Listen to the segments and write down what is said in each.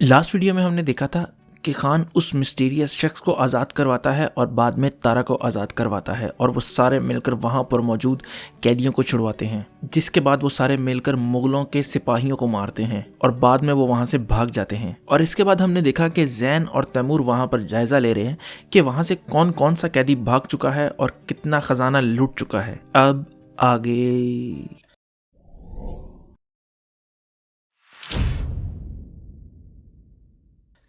Last video में हमने देखा था कि खान उस मिस्टीरियस शख्स को आज़ाद करवाता है और बाद में तारा को आज़ाद करवाता है और वो सारे मिलकर वहाँ पर मौजूद कैदियों को छुड़वाते हैं, जिसके बाद वो सारे मिलकर मुगलों के सिपाहियों को मारते हैं और बाद में वो वहाँ से भाग जाते हैं। और इसके बाद हमने देखा कि जैन और तैमूर वहाँ पर जायज़ा ले रहे हैं कि वहाँ से कौन कौन सा कैदी भाग चुका है और कितना खजाना लूट चुका है। अब आगे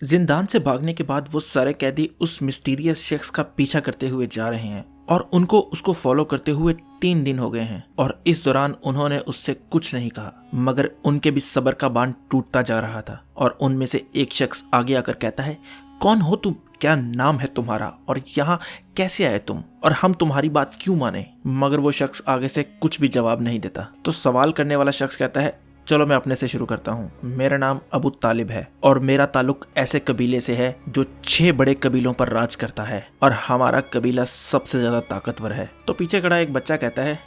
जिंदान से भागने के बाद वो सारे कैदी उस मिस्टीरियस शख्स का पीछा करते हुए जा रहे हैं और उनको उसको फॉलो करते हुए 3 दिन हो गए हैं और इस दौरान उन्होंने उससे कुछ नहीं कहा, मगर उनके भी सब्र का बांध टूटता जा रहा था। और उनमें से एक शख्स आगे आकर कहता है, कौन हो तुम, क्या नाम है तुम्हारा और यहाँ कैसे आए तुम, और हम तुम्हारी बात क्यों माने। मगर वो शख्स आगे से कुछ भी जवाब नहीं देता। तो सवाल करने वाला शख्स कहता है, चलो मैं अपने से शुरू करता हूँ। मेरा नाम अबू तालिब है और मेरा ताल्लुक ऐसे कबीले से है जो 6 बड़े कबीलों पर राज करता है और हमारा कबीला सबसे ज्यादा ताकतवर है। तो पीछे खड़ा एक बच्चा कहता है,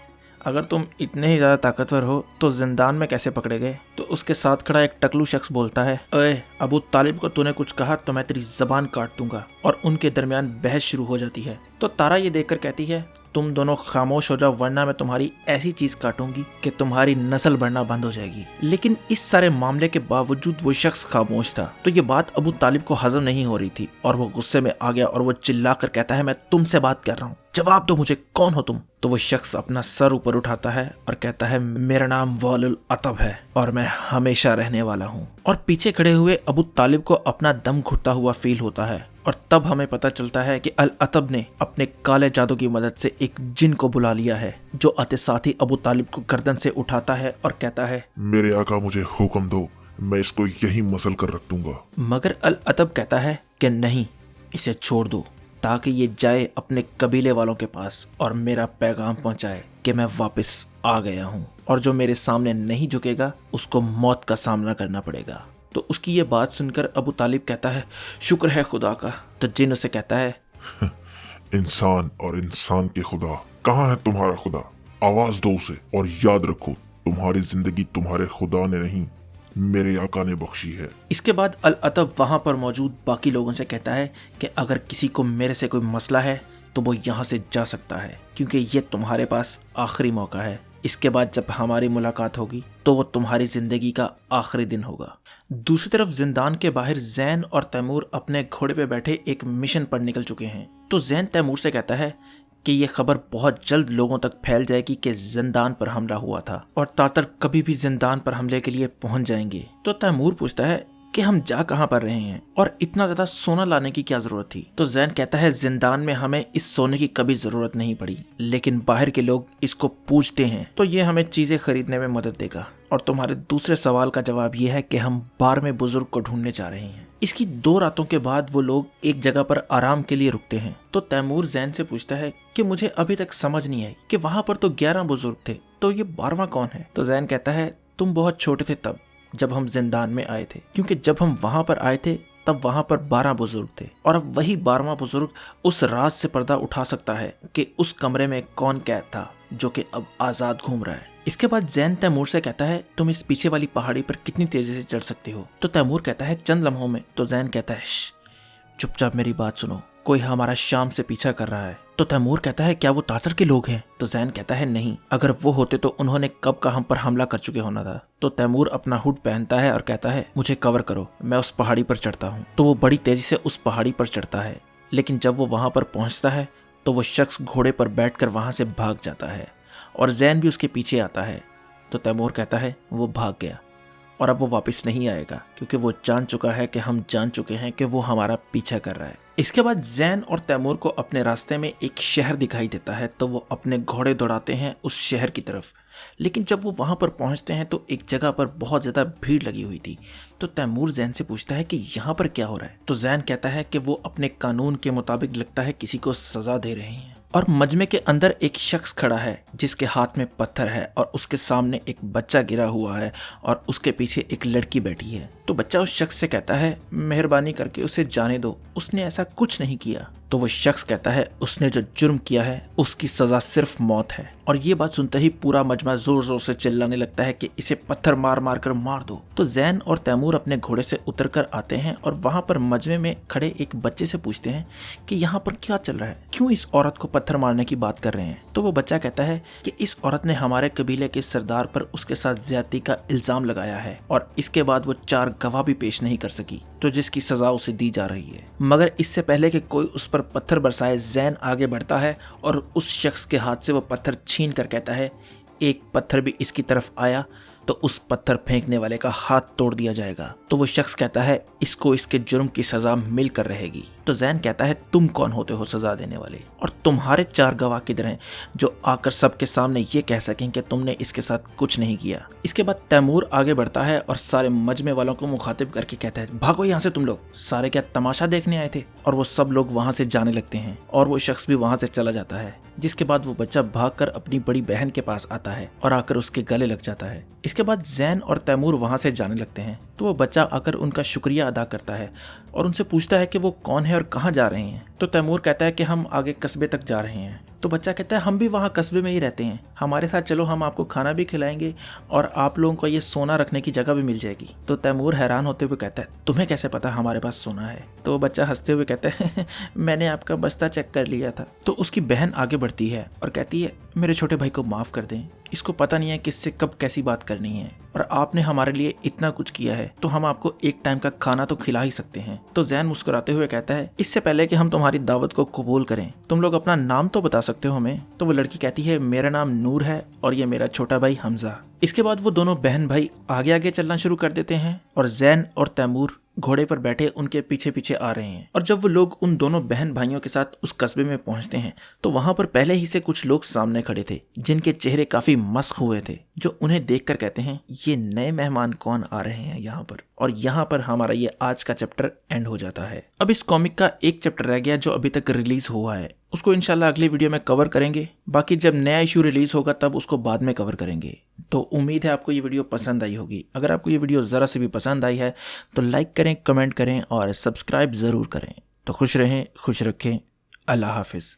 अगर तुम इतने ही ज्यादा ताकतवर हो तो जिंदान में कैसे पकड़े गए। तो उसके साथ खड़ा एक टकलू शख्स बोलता है, अरे अबू तालिब को तूने कुछ कहा तो मैं तेरी जबान काट दूंगा। और उनके दरमियान बहस शुरू हो जाती है। तो तारा ये देखकर कहती है, तुम दोनों खामोश हो जाओ वरना मैं तुम्हारी ऐसी चीज काटूंगी कि तुम्हारी नस्ल बढ़ना बंद हो जाएगी। लेकिन इस सारे मामले के बावजूद वो शख्स खामोश था। तो ये बात अबू तालिब को हजम नहीं हो रही थी और वो गुस्से में आ गया और वो चिल्लाकर कहता है, मैं तुमसे बात कर रहा हूँ, जवाब दो मुझे, कौन हो तुम। तो वो शख्स अपना सर ऊपर उठाता है और कहता है, मेरा नाम वालुल अतब है और मैं हमेशा रहने वाला हूँ। और पीछे खड़े हुए अबू तालिब को अपना दम घुटता हुआ फील होता है और तब हमें पता चलता है कि अल अतब ने अपने काले जादू की मदद से एक जिन को बुला लिया है, जो आते साथ ही अबू तालिब को गर्दन से उठाता है और कहता है, मेरे आका मुझे हुक्म दो, मैं इसको यहीं मसल कर रख दूंगा। मगर अल अतब कहता है कि नहीं, इसे छोड़ दो ताकि ये जाए अपने कबीले वालों के पास और मेरा पैगाम पहुंचाए कि मैं वापस आ गया हूँ और जो मेरे सामने नहीं झुकेगा उसको मौत का सामना करना पड़ेगा। तो उसकी ये बात सुनकर अबू तालिब कहता है, शुक्र है खुदा का। तो जिन उसे कहता है, इंसान और इंसान के खुदा, कहाँ है तुम्हारा खुदा, आवाज दो उसे और याद रखो तुम्हारी जिंदगी तुम्हारे खुदा ने नहीं मेरे आका ने बख्शी है। इसके बाद अल अतब वहां पर मौजूद बाकी लोगों से कहता है कि अगर किसी को मेरे से कोई मसला है तो वो यहाँ से जा सकता है, क्योंकि ये तुम्हारे पास आखिरी मौका है। इसके बाद जब हमारी मुलाकात होगी तो वो तुम्हारी जिंदगी का आखिरी दिन होगा। दूसरी तरफ जिंदान के बाहर जैन और तैमूर अपने घोड़े पे बैठे एक मिशन पर निकल चुके हैं। तो जैन तैमूर से कहता है कि ये खबर बहुत जल्द लोगों तक फैल जाएगी कि जिंदान पर हमला हुआ था और तातर कभी भी जिंदान पर हमले के लिए पहुंच जाएंगे। तो तैमूर पूछता है कि हम जा कहां पर रहे हैं और इतना ज्यादा सोना लाने की क्या जरूरत थी। तो जैन कहता है, जिंदान में हमें इस सोने की कभी जरूरत नहीं पड़ी, लेकिन बाहर के लोग इसको पूछते हैं तो ये हमें चीजें खरीदने में मदद देगा। और तुम्हारे दूसरे सवाल का जवाब ये है कि हम 12वें बुजुर्ग को ढूंढने जा रहे हैं। इसकी 2 रातों के बाद वो लोग एक जगह पर आराम के लिए रुकते हैं। तो तैमूर जैन से पूछता है कि मुझे अभी तक समझ नहीं आई कि वहां पर तो 11 बुजुर्ग थे, तो ये 12वां कौन है। तो जैन कहता है, तुम बहुत छोटे थे तब जब हम जिंदान में आए थे, क्योंकि जब हम वहां पर आए थे तब वहां पर 12 बुजुर्ग थे और अब वही 12वां बुजुर्ग उस राज से पर्दा उठा सकता है कि उस कमरे में कौन कैद था जो कि अब आजाद घूम रहा है। इसके बाद जैन तैमूर से कहता है, तुम इस पीछे वाली पहाड़ी पर कितनी तेजी से चढ़ सकते हो। तो तैमूर कहता है, चंद लम्हों में। तो जैन कहता है, चुपचाप मेरी बात सुनो, कोई हमारा शाम से पीछा कर रहा है। तो तैमूर कहता है, क्या वो तातर के लोग हैं। तो जैन कहता है, नहीं, अगर वो होते तो उन्होंने कब का हम पर हमला कर चुके होना था। तो तैमूर अपना हुड पहनता है और कहता है, मुझे कवर करो, मैं उस पहाड़ी पर चढ़ता हूँ। तो वो बड़ी तेजी से उस पहाड़ी पर चढ़ता है, लेकिन जब वो वहां पर पहुंचता है तो वो शख्स घोड़े पर बैठकर वहां से भाग जाता है और जैन भी उसके पीछे आता है। तो तैमूर कहता है, वो भाग गया और अब वो वापस नहीं आएगा, क्योंकि वो जान चुका है कि हम जान चुके हैं कि वो हमारा पीछा कर रहा है। इसके बाद जैन और तैमूर को अपने रास्ते में एक शहर दिखाई देता है, तो वो अपने घोड़े दौड़ाते हैं उस शहर की तरफ। लेकिन जब वो वहां पर पहुंचते हैं तो एक जगह पर बहुत ज्यादा भीड़ लगी हुई थी। तो तैमूर जैन से पूछता है कि यहाँ पर क्या हो रहा है। तो जैन कहता है कि वो अपने कानून के मुताबिक लगता है किसी को सजा दे रहे हैं। और मजमे के अंदर एक शख्स खड़ा है जिसके हाथ में पत्थर है और उसके सामने एक बच्चा गिरा हुआ है और उसके पीछे एक लड़की बैठी है। तो बच्चा उस शख्स से कहता है, मेहरबानी करके उसे जाने दो, उसने ऐसा कुछ नहीं किया। तो वो शख्स कहता है, उसने जो जुर्म किया है उसकी सजा सिर्फ मौत है। और ये बात सुनते ही पूरा मजमा जोर जोर से चिल्लाने लगता है कि इसे पत्थर मार मार कर मार दो। तो जैन और तैमूर अपने घोड़े से उतर कर आते हैं और वहाँ पर मजमे में खड़े एक बच्चे से पूछते हैं कि यहाँ पर क्या चल रहा है, क्यों इस औरत को पत्थर मारने की बात कर रहे हैं। तो वो बच्चा कहता है कि इस औरत ने हमारे कबीले के सरदार पर उसके साथ ज्यादती का इल्जाम लगाया है और इसके बाद वो 4 गवाह भी पेश नहीं कर सकी, तो जिसकी सजा उसे दी जा रही है। मगर इससे पहले कि कोई उस पर पत्थर बरसाए, जैन आगे बढ़ता है और उस शख्स के हाथ से वो पत्थर छीन कर कहता है, एक पत्थर भी इसकी तरफ आया तो उस पत्थर फेंकने वाले का हाथ तोड़ दिया जाएगा। तो वो शख्स कहता है, इसको इसके जुर्म की सजा मिलकर रहेगी। तो जैन कहता है, तुम कौन होते हो सजा देने वाले, और तुम्हारे 4 गवाह किधर हैं जो आकर सबके सामने ये कह सकें कि तुमने इसके साथ कुछ नहीं किया। इसके बाद तैमूर आगे बढ़ता है और सारे मजमे वालों को मुखातिब करके कहता है, भागो यहाँ से तुम लोग, सारे क्या तमाशा देखने आए थे। और वो सब लोग वहाँ से जाने लगते हैं और वो शख्स भी वहाँ से चला जाता है। जिसके बाद वो बच्चा भागकर अपनी बड़ी बहन के पास आता है और आकर उसके गले लग जाता है। इसके बाद जैन और तैमूर वहाँ से जाने लगते हैं। तो वो बच्चा आकर उनका शुक्रिया अदा करता है और उनसे पूछता है कि वो कौन है और कहाँ जा रहे हैं। तो तैमूर कहता है कि हम आगे कस्बे तक जा रहे हैं। तो बच्चा कहता है, हम भी वहाँ कस्बे में ही रहते हैं, हमारे साथ चलो, हम आपको खाना भी खिलाएंगे और आप लोगों को ये सोना रखने की जगह भी मिल जाएगी। तो तैमूर हैरान होते हुए कहता है, तुम्हें कैसे पता हमारे पास सोना है। तो वो बच्चा हंसते हुए कहता है, मैंने आपका बस्ता चेक कर लिया था। तो उसकी बहन आगे बढ़ती है और कहती है, मेरे छोटे भाई को माफ़ कर दें, इसको पता नहीं है किससे कब कैसी बात करनी है, और आपने हमारे लिए इतना कुछ किया है तो हम आपको एक टाइम का खाना तो खिला ही सकते हैं। तो जैन मुस्कुराते हुए कहता है, इससे पहले कि हम तुम्हारी दावत को कबूल करें, तुम लोग अपना नाम तो बता सकते हो हमें। तो वो लड़की कहती है, मेरा नाम नूर है और ये मेरा छोटा भाई हमजा। इसके बाद वो दोनों बहन भाई आगे आगे चलना शुरू कर देते हैं और जैन और तैमूर घोड़े पर बैठे उनके पीछे पीछे आ रहे हैं। और जब वो लोग उन दोनों बहन भाइयों के साथ उस कस्बे में पहुंचते हैं तो वहां पर पहले ही से कुछ लोग सामने खड़े थे जिनके चेहरे काफी मस्क हुए थे, जो उन्हें देखकर कहते हैं, ये नए मेहमान कौन आ रहे हैं यहाँ पर। और यहाँ पर हमारा ये आज का चैप्टर एंड हो जाता है। अब इस कॉमिक का एक चैप्टर रह गया जो अभी तक रिलीज हुआ है, उसको इंशाल्लाह अगली वीडियो में कवर करेंगे। बाकी जब नया इशू रिलीज होगा तब उसको बाद में कवर करेंगे। तो उम्मीद है आपको ये वीडियो पसंद आई होगी। अगर आपको ये वीडियो ज़रा से भी पसंद आई है तो लाइक करें, कमेंट करें और सब्सक्राइब ज़रूर करें। तो खुश रहें, खुश रखें। अल्लाह हाफिज़।